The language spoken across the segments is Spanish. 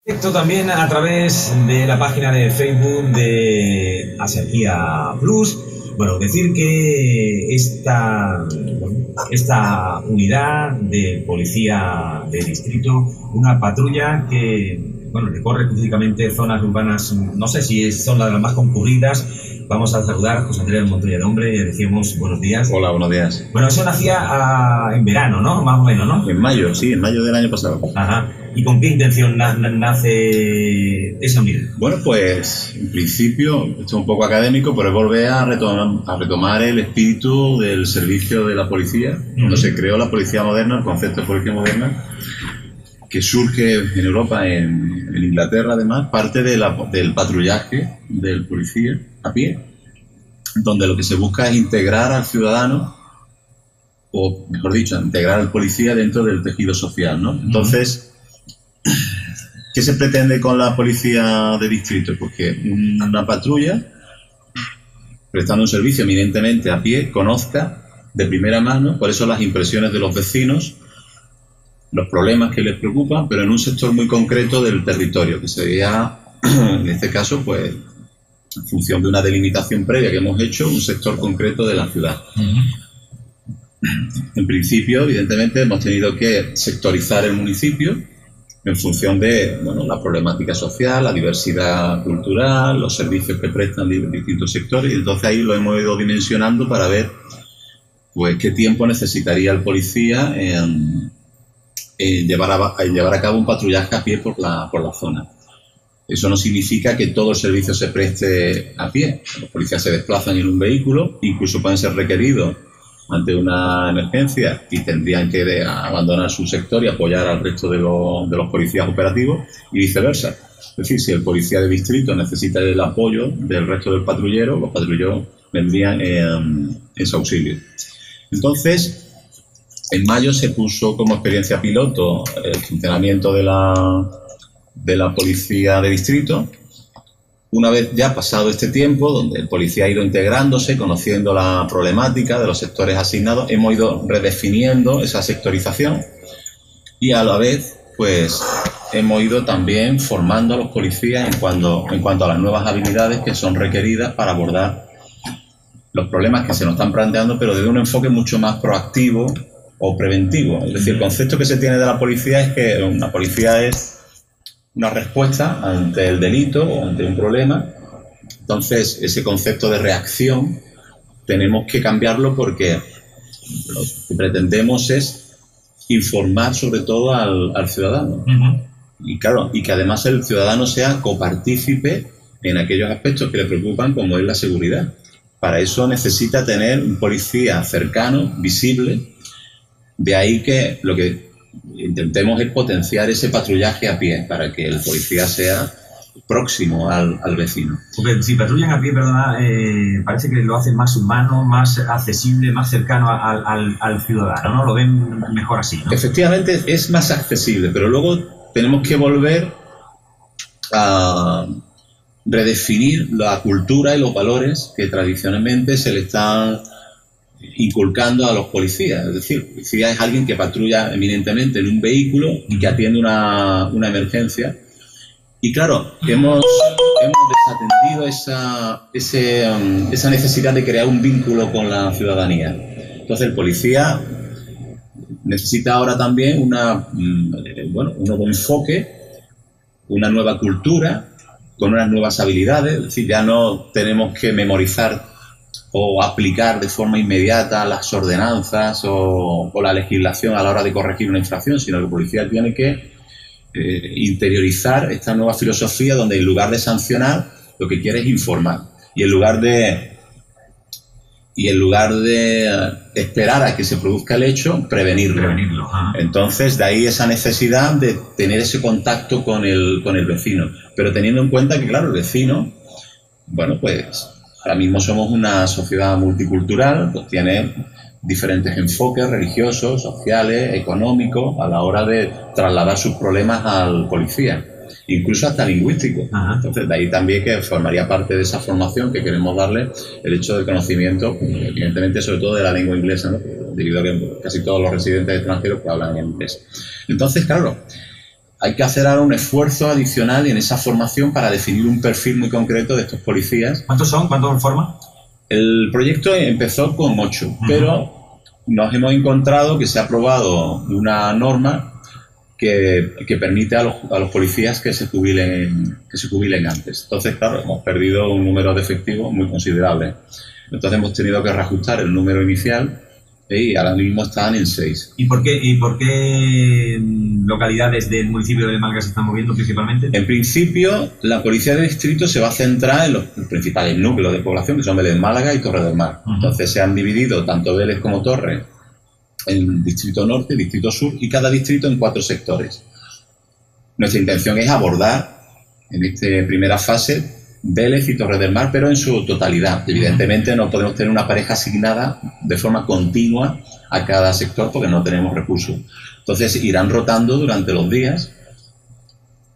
Esto también a través de la página de Facebook de Asergía Plus. Bueno, decir que esta unidad de policía de distrito, una patrulla que recorre específicamente zonas urbanas, no sé si son las más concurridas. Vamos a saludar a José Andrés Montoya de Hombre y decimos buenos días. Hola, buenos días. Bueno, eso nacía en verano, ¿no? Más o menos, ¿no? En mayo, sí, en mayo del año pasado. Ajá. ¿Y con qué intención nace esa unidad? Bueno, pues en principio, esto es un poco académico, pero es volver a retomar el espíritu del servicio de la policía. Cuando se creó la policía moderna, el concepto de policía moderna, que surge en Europa, en Inglaterra además, parte del patrullaje del policía a pie, donde lo que se busca es integrar al ciudadano, o mejor dicho, integrar al policía dentro del tejido social, ¿no? Entonces, ¿qué se pretende con la policía de distrito? Pues que una patrulla, prestando un servicio eminentemente a pie, conozca de primera mano cuáles son las impresiones de los vecinos, los problemas que les preocupan, pero en un sector muy concreto del territorio, que sería, en este caso, pues, en función de una delimitación previa que hemos hecho, un sector concreto de la ciudad. En principio, evidentemente, hemos tenido que sectorizar el municipio en función de la problemática social, la diversidad cultural, los servicios que prestan distintos sectores, y entonces ahí lo hemos ido dimensionando para ver pues qué tiempo necesitaría el policía en llevar a cabo un patrullaje a pie por la zona. Eso no significa que todo el servicio se preste a pie. Los policías se desplazan en un vehículo, incluso pueden ser requeridos ante una emergencia y tendrían que abandonar su sector y apoyar al resto de los policías operativos, y viceversa. Es decir, si el policía de distrito necesita el apoyo del resto del patrullero, los patrulleros vendrían en su auxilio. Entonces, en mayo se puso como experiencia piloto el funcionamiento de la policía de distrito. Una vez ya pasado este tiempo, donde el policía ha ido integrándose, conociendo la problemática de los sectores asignados, hemos ido redefiniendo esa sectorización y a la vez pues hemos ido también formando a los policías en cuanto a las nuevas habilidades que son requeridas para abordar los problemas que se nos están planteando, pero desde un enfoque mucho más proactivo o preventivo. Es decir, el concepto que se tiene de la policía es que una policía es una respuesta ante el delito o ante un problema. Entonces, ese concepto de reacción tenemos que cambiarlo, porque lo que pretendemos es informar sobre todo al ciudadano. Y claro, y que además el ciudadano sea copartícipe en aquellos aspectos que le preocupan, como es la seguridad. Para eso necesita tener un policía cercano, visible. De ahí que lo que intentemos es potenciar ese patrullaje a pie para que el policía sea próximo al vecino. Porque si patrullan a pie, perdona, parece que lo hacen más humano, más accesible, más cercano al ciudadano, ¿no? Lo ven mejor así, ¿no? Efectivamente es más accesible, pero luego tenemos que volver a redefinir la cultura y los valores que tradicionalmente se le están inculcando a los policías. Es decir, el policía es alguien que patrulla eminentemente en un vehículo y que atiende una emergencia. Y claro, hemos desatendido esa necesidad de crear un vínculo con la ciudadanía. Entonces el policía necesita ahora también un nuevo enfoque, una nueva cultura, con unas nuevas habilidades. Es decir, ya no tenemos que memorizar o aplicar de forma inmediata las ordenanzas o la legislación a la hora de corregir una infracción, sino que el policía tiene que interiorizar esta nueva filosofía, donde en lugar de sancionar, lo que quiere es informar. Y en lugar de esperar a que se produzca el hecho, prevenirlo. Entonces, de ahí esa necesidad de tener ese contacto con el vecino. Pero teniendo en cuenta que, claro, el vecino, pues ahora mismo somos una sociedad multicultural, pues tiene diferentes enfoques religiosos, sociales, económicos, a la hora de trasladar sus problemas al policía, incluso hasta lingüísticos. Entonces, de ahí también que formaría parte de esa formación que queremos darle el hecho del conocimiento, evidentemente, sobre todo de la lengua inglesa, ¿no? Debido a que casi todos los residentes extranjeros pues hablan en inglés. Entonces, claro, hay que hacer ahora un esfuerzo adicional en esa formación para definir un perfil muy concreto de estos policías. ¿Cuántos son? ¿Cuántos forman? El proyecto empezó con 8, pero nos hemos encontrado que se ha aprobado una norma que permite a los policías que se jubilen antes. Entonces, claro, hemos perdido un número de efectivos muy considerable. Entonces hemos tenido que reajustar el número inicial y ahora mismo están en 6. ¿Y por qué localidades del municipio de Málaga se están moviendo principalmente? En principio, la policía de distrito se va a centrar en los principales núcleos de población, que son Vélez, Málaga y Torre del Mar. Entonces se han dividido tanto Vélez como Torre en distrito norte y distrito sur, y cada distrito en 4 sectores. Nuestra intención es abordar en esta primera fase Vélez y Torre del Mar, pero en su totalidad. Evidentemente no podemos tener una pareja asignada de forma continua a cada sector porque no tenemos recursos. Entonces irán rotando durante los días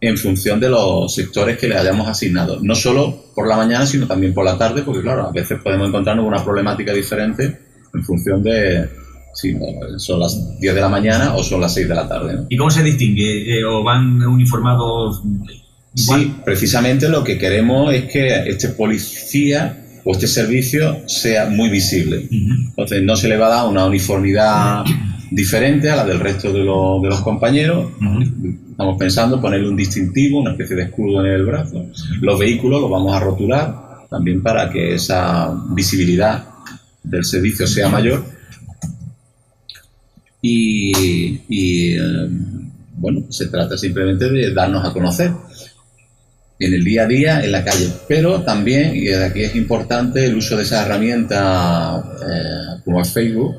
en función de los sectores que les hayamos asignado. No solo por la mañana, sino también por la tarde, porque claro, a veces podemos encontrarnos una problemática diferente en función de si son las 10 de la mañana o son las 6 de la tarde, ¿no? ¿Y cómo se distingue? ¿O van uniformados igual? Sí, precisamente lo que queremos es que este policía o este servicio sea muy visible. Entonces no se le va a dar una uniformidad diferente a la del resto de los compañeros. Estamos pensando ponerle un distintivo, una especie de escudo en el brazo. Los vehículos los vamos a rotular también para que esa visibilidad del servicio sea mayor. Bueno, se trata simplemente de darnos a conocer en el día a día, en la calle, pero también, y aquí es importante, el uso de esa herramienta como es Facebook,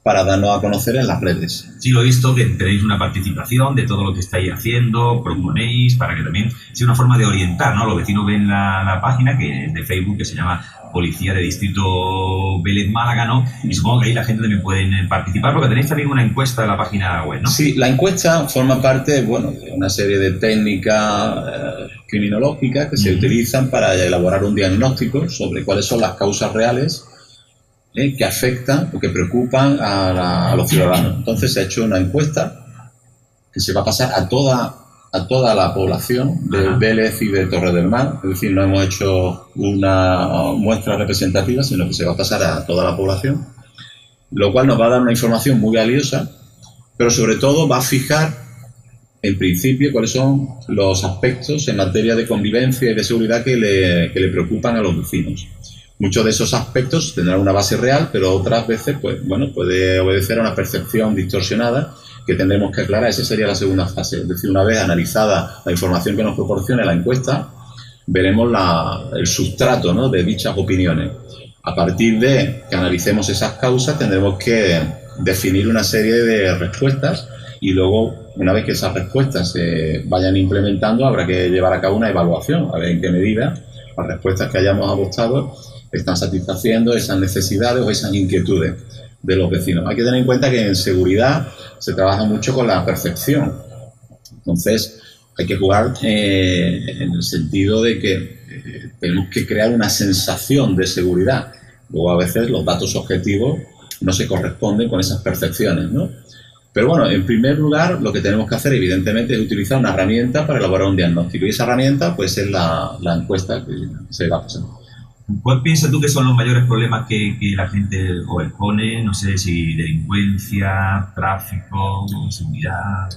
para darnos a conocer en las redes. Sí, lo he visto, que tenéis una participación de todo lo que estáis haciendo, proponéis, para que también sea una forma de orientar, ¿no? Los vecinos ven la página que es de Facebook, que se llama Policía de Distrito Vélez Málaga, ¿no? Y supongo que ahí la gente también puede participar, porque tenéis también una encuesta en la página web, ¿no? Sí, la encuesta forma parte, bueno, de una serie de técnicas criminológicas que se utilizan para elaborar un diagnóstico sobre cuáles son las causas reales que afectan o que preocupan a los ciudadanos. Entonces se ha hecho una encuesta que se va a pasar a toda la población de Vélez y de Torre del Mar. Es decir, no hemos hecho una muestra representativa, sino que se va a pasar a toda la población, lo cual nos va a dar una información muy valiosa, pero sobre todo va a fijar en principio cuáles son los aspectos en materia de convivencia y de seguridad que le preocupan a los vecinos. Muchos de esos aspectos tendrán una base real, pero otras veces pues, bueno, puede obedecer a una percepción distorsionada que tendremos que aclarar. Esa sería la segunda fase. Es decir, una vez analizada la información que nos proporcione la encuesta, veremos el sustrato, ¿no?, de dichas opiniones. A partir de que analicemos esas causas, tendremos que definir una serie de respuestas y luego, una vez que esas respuestas se vayan implementando, habrá que llevar a cabo una evaluación, a ver en qué medida las respuestas que hayamos adoptado están satisfaciendo esas necesidades o esas inquietudes de los vecinos. Hay que tener en cuenta que en seguridad se trabaja mucho con la percepción. Entonces, hay que jugar en el sentido de que tenemos que crear una sensación de seguridad. Luego, a veces, los datos objetivos no se corresponden con esas percepciones, ¿no? Pero bueno, en primer lugar, lo que tenemos que hacer, evidentemente, es utilizar una herramienta para elaborar un diagnóstico. Y esa herramienta, pues, es la encuesta que se va a pasar. ¿Cuál piensas tú que son los mayores problemas que la gente o expone? No sé si delincuencia, tráfico, seguridad.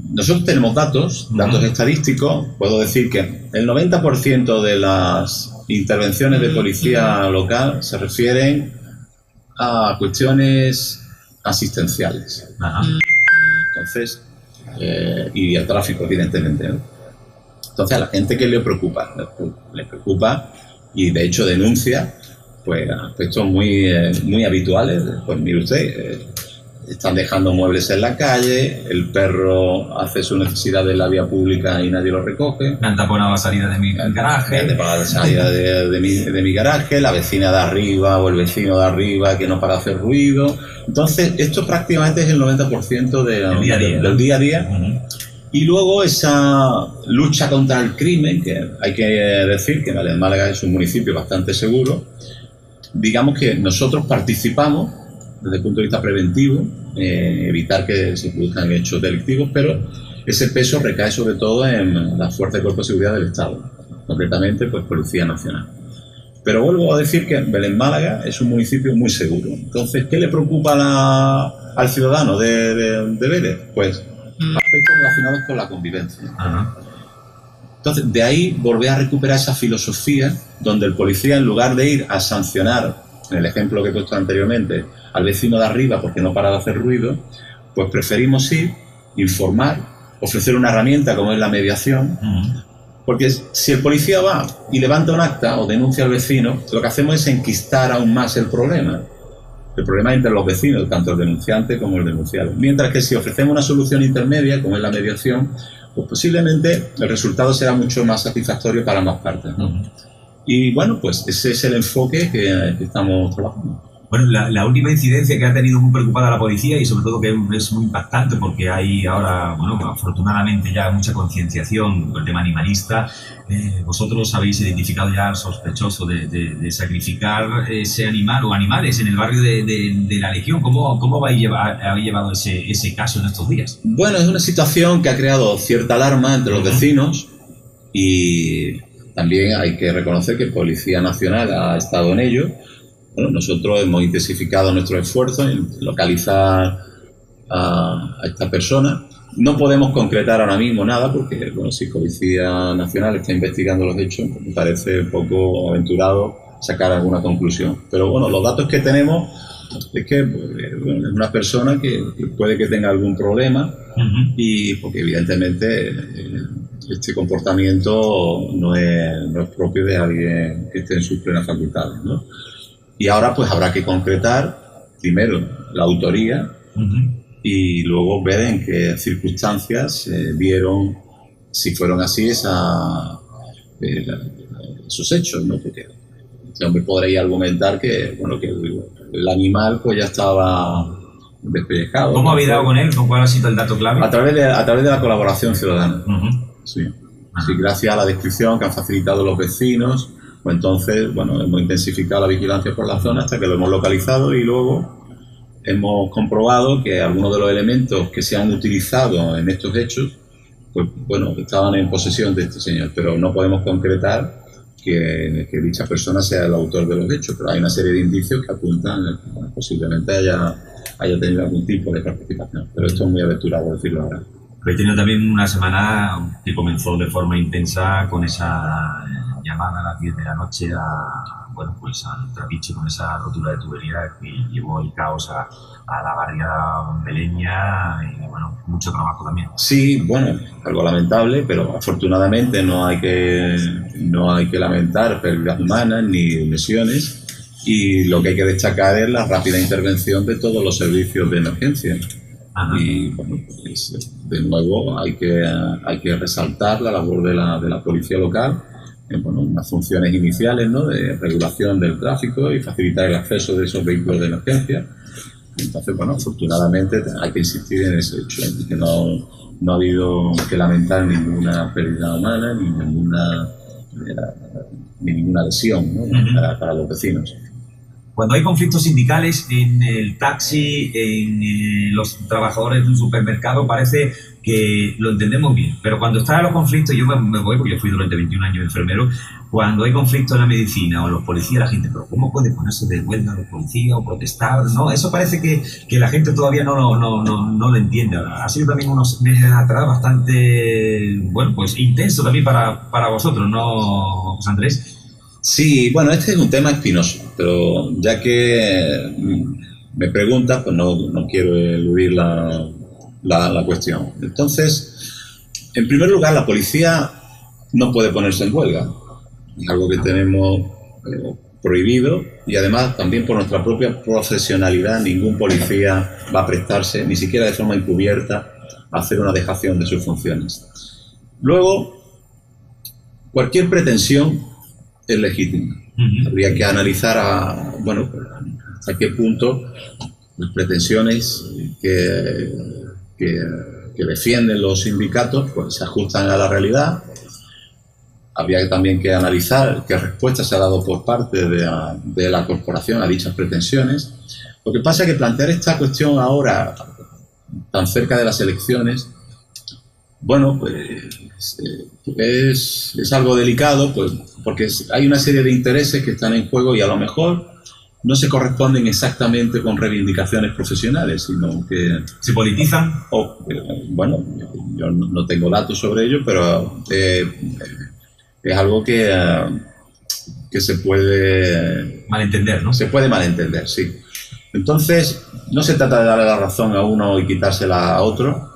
Nosotros tenemos datos estadísticos. Puedo decir que el 90% de las intervenciones de policía local se refieren a cuestiones asistenciales. Entonces, y al tráfico, evidentemente, ¿no? Entonces, a la gente, ¿qué le preocupa? Le preocupa, y de hecho denuncia, pues aspectos muy habituales. Pues mire usted, están dejando muebles en la calle, el perro hace su necesidad en la vía pública y nadie lo recoge. Me han taponado la salida de mi garaje. Me han taponado la salida de mi garaje, la vecina de arriba o el vecino de arriba que no para de hacer ruido. Entonces, esto prácticamente es el 90% del día a día. Y luego esa lucha contra el crimen, que hay que decir que Málaga es un municipio bastante seguro. Digamos que nosotros participamos desde el punto de vista preventivo, evitar que se produzcan hechos delictivos, pero ese peso recae sobre todo en las fuerzas de cuerpo de seguridad del Estado, concretamente pues Policía Nacional. Pero vuelvo a decir que Belén Málaga es un municipio muy seguro. Entonces, ¿qué le preocupa al ciudadano de Vélez? Pues aspectos relacionados con la convivencia. Entonces, de ahí volver a recuperar esa filosofía donde el policía, en lugar de ir a sancionar, en el ejemplo que he puesto anteriormente, al vecino de arriba porque no para de hacer ruido, pues preferimos ir, informar, ofrecer una herramienta como es la mediación, porque si el policía va y levanta un acta o denuncia al vecino, lo que hacemos es enquistar aún más el problema. El problema es entre los vecinos, tanto el denunciante como el denunciado. Mientras que si ofrecemos una solución intermedia, como es la mediación, pues posiblemente el resultado será mucho más satisfactorio para ambas partes, ¿no? Y bueno, pues ese es el enfoque que estamos trabajando. Bueno, la última incidencia que ha tenido muy preocupada a la policía y sobre todo que es muy impactante porque hay ahora, bueno, afortunadamente ya mucha concienciación con el tema animalista. Vosotros habéis identificado ya al sospechoso de sacrificar ese animal o animales en el barrio de la Legión. ¿Cómo habéis llevado ese caso en estos días? Bueno, es una situación que ha creado cierta alarma entre los vecinos y también hay que reconocer que Policía Nacional ha estado en ello. Bueno, nosotros hemos intensificado nuestro esfuerzo en localizar a esta persona. No podemos concretar ahora mismo nada porque, bueno, si Policía Nacional está investigando los hechos, me parece un poco aventurado sacar alguna conclusión. Pero bueno, los datos que tenemos es que bueno, es una persona que puede que tenga algún problema y porque evidentemente este comportamiento no es propio de alguien que esté en sus plenas facultades, ¿no? Y ahora pues habrá que concretar primero la autoría y luego ver en qué circunstancias vieron, si fueron así esos hechos, ¿no? Porque este hombre podría argumentar que, bueno, que el animal pues ya estaba despellejado. ¿Cómo habéis dado con él? ¿Cuál ha sido el dato clave? A través de la colaboración ciudadana. Sí. Sí, gracias a la descripción que han facilitado los vecinos. Pues entonces, bueno, hemos intensificado la vigilancia por la zona hasta que lo hemos localizado y luego hemos comprobado que algunos de los elementos que se han utilizado en estos hechos, pues bueno, estaban en posesión de este señor, pero no podemos concretar que dicha persona sea el autor de los hechos, pero hay una serie de indicios que apuntan a que bueno, posiblemente haya tenido algún tipo de participación, pero esto es muy aventurado decirlo ahora. He tenido también una semana que comenzó de forma intensa con esa llamada a las 10 de la noche bueno, pues al trapiche con esa rotura de tubería que llevó el caos a la barriada beleña y bueno, mucho trabajo también. Sí, bueno, algo lamentable, pero afortunadamente no hay que lamentar pérdidas humanas ni lesiones y lo que hay que destacar es la rápida intervención de todos los servicios de emergencia. Y bueno, pues, de nuevo hay que resaltar la labor de la policía local en bueno, unas funciones iniciales, ¿no?, de regulación del tráfico y facilitar el acceso de esos vehículos de emergencia. Entonces, bueno, afortunadamente hay que insistir en ese hecho, en que no ha habido que lamentar ninguna pérdida humana ni ninguna lesión, ¿no?, para los vecinos. Cuando hay conflictos sindicales en el taxi, en los trabajadores de un supermercado, parece que lo entendemos bien. Pero cuando están los conflictos, yo me voy porque yo fui durante 21 años enfermero, cuando hay conflictos en la medicina o los policías, la gente, pero ¿cómo puede ponerse de huelga los policías o protestar? No, eso parece que la gente todavía no lo entiende. Ha sido también unos meses atrás bastante, bueno, pues intenso también para vosotros, ¿no, José Andrés? Sí, bueno, este es un tema espinoso, pero ya que me preguntas, pues no quiero eludir la cuestión. Entonces, en primer lugar, la policía no puede ponerse en huelga. Es algo que tenemos prohibido y además también por nuestra propia profesionalidad ningún policía va a prestarse, ni siquiera de forma encubierta, a hacer una dejación de sus funciones. Luego, cualquier pretensión es legítima. Habría que analizar hasta qué punto las pretensiones que defienden los sindicatos pues se ajustan a la realidad, habría también que analizar qué respuesta se ha dado por parte de la corporación a dichas pretensiones. Lo que pasa es que plantear esta cuestión ahora, tan cerca de las elecciones, bueno, pues es algo delicado, pues, porque hay una serie de intereses que están en juego y a lo mejor no se corresponden exactamente con reivindicaciones profesionales, sino que... ¿Se politizan? Bueno, yo no tengo datos sobre ello, pero es algo que se puede... Malentender, ¿no? Se puede malentender, sí. Entonces, no se trata de darle la razón a uno y quitársela a otro.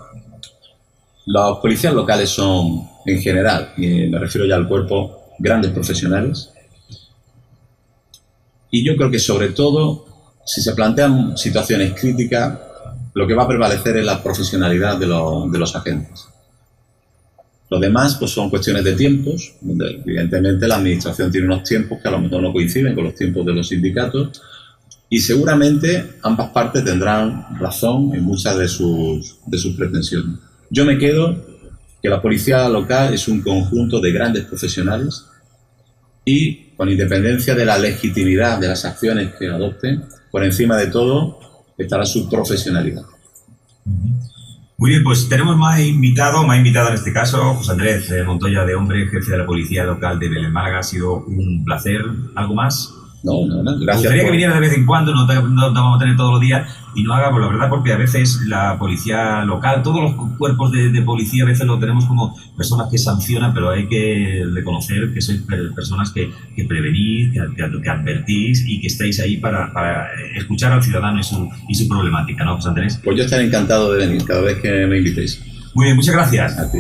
Los policías locales son, en general, y me refiero ya al cuerpo, grandes profesionales. Y yo creo que, sobre todo, si se plantean situaciones críticas, lo que va a prevalecer es la profesionalidad de los agentes. Lo demás, pues, son cuestiones de tiempos. Evidentemente, la administración tiene unos tiempos que a lo mejor no coinciden con los tiempos de los sindicatos. Y seguramente ambas partes tendrán razón en muchas de sus pretensiones. Yo me quedo que la policía local es un conjunto de grandes profesionales y, con independencia de la legitimidad de las acciones que adopten, por encima de todo estará su profesionalidad. Muy bien, pues tenemos más invitado en este caso, José Andrés Montoya de Hombre, jefe de la Policía Local de Belén Málaga. Ha sido un placer. ¿Algo más? No, gracias. Me gustaría que viniera de vez en cuando, no te vamos a tener todos los días, y no haga, por la verdad, porque a veces la policía local, todos los cuerpos de policía, a veces lo tenemos como personas que sancionan, pero hay que reconocer que sois personas que prevenís, que advertís y que estáis ahí para escuchar al ciudadano y su problemática, ¿no, José Andrés? Pues yo estaré encantado de venir cada vez que me invitéis. Muy bien, muchas gracias. A ti.